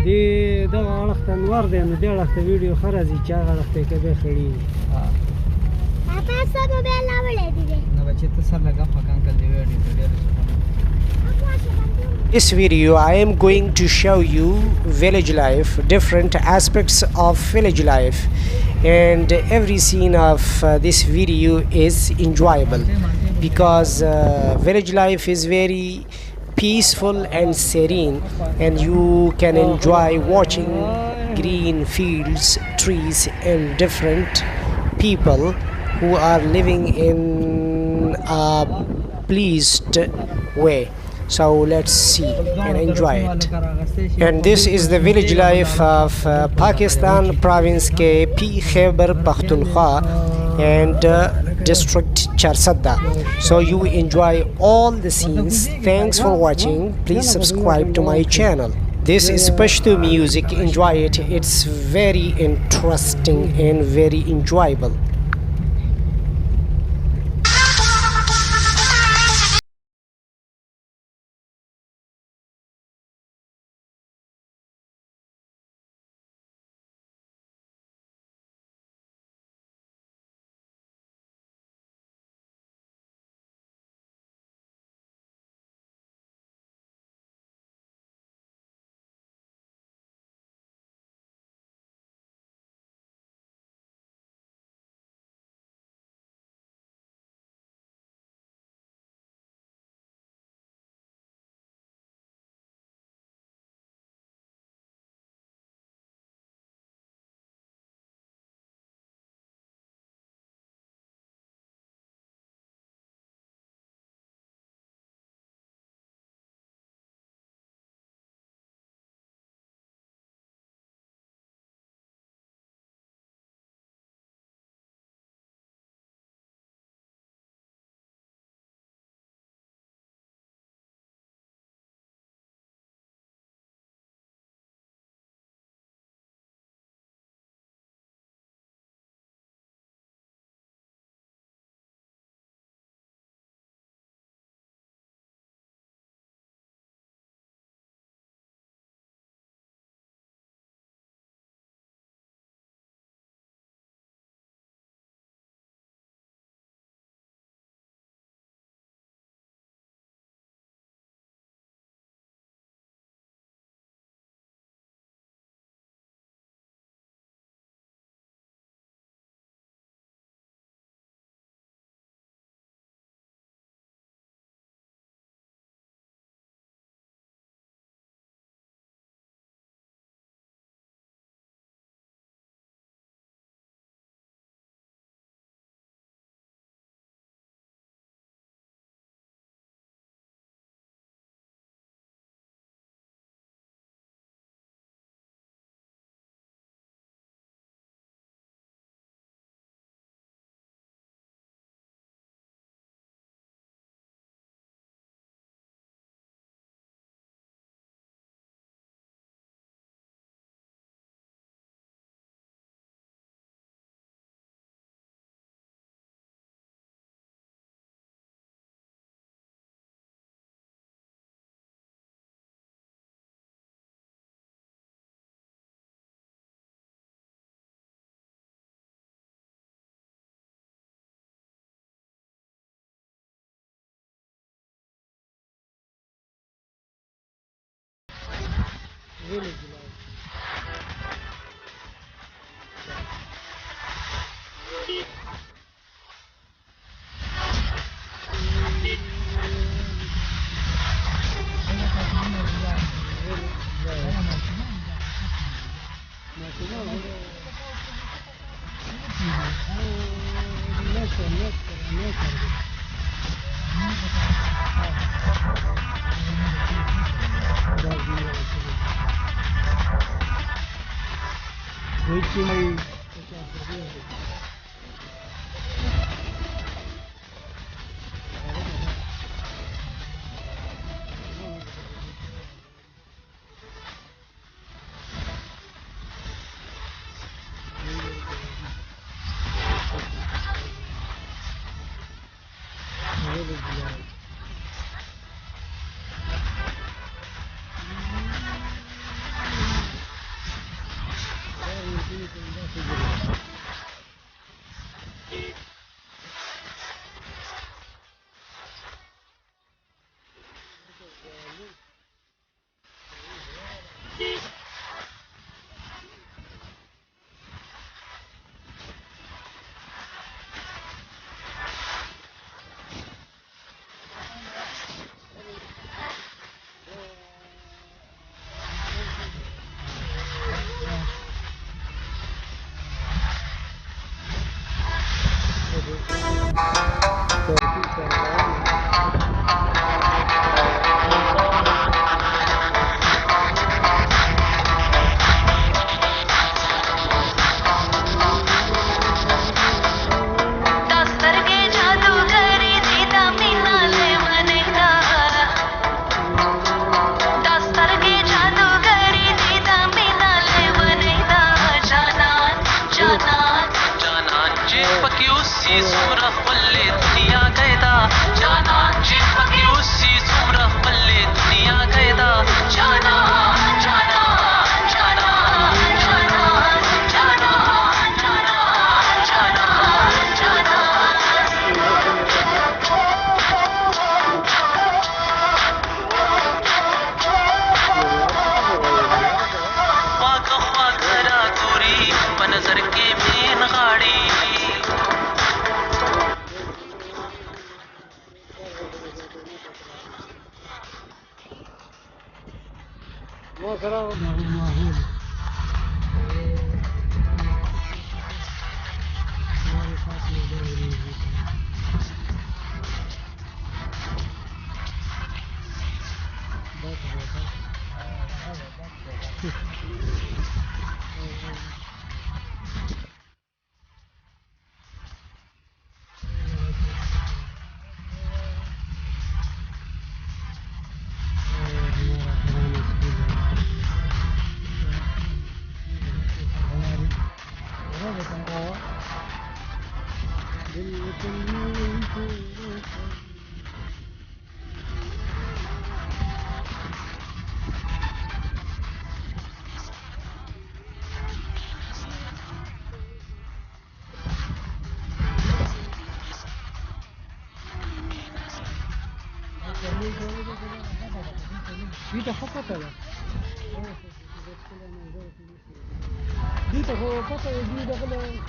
دی دغه اړخ ته انوار دی نو دې اړخ ته ویډیو ښه راځي چې هغه اړخ ته یې که بیا خړي وي. This video I am going to show you village life, different aspects of village life, and every scene of this video is enjoyable because village life is very peaceful and serene, and you can enjoy watching green fields, trees, and different people who are living in a pleased way. So let's see and enjoy it. And this is the village life of Pakistan province KP, Khyber Pakhtunkhwa, and district Charsadda. So you enjoy all the scenes. Thanks for watching. Please subscribe to my channel. This is Pashto music. Enjoy it. It's very interesting and very enjoyable. Village life. دي فقط ده دي هو فقط دي دخل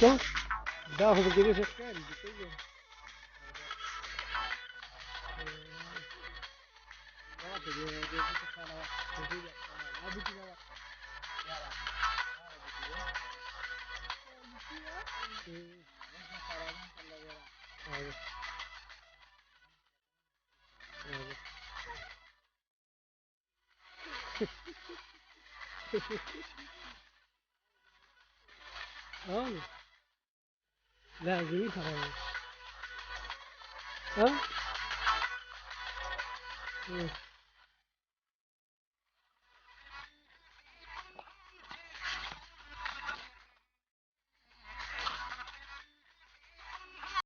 شوف ده هو بيجي شكل لازم خلاص. ها؟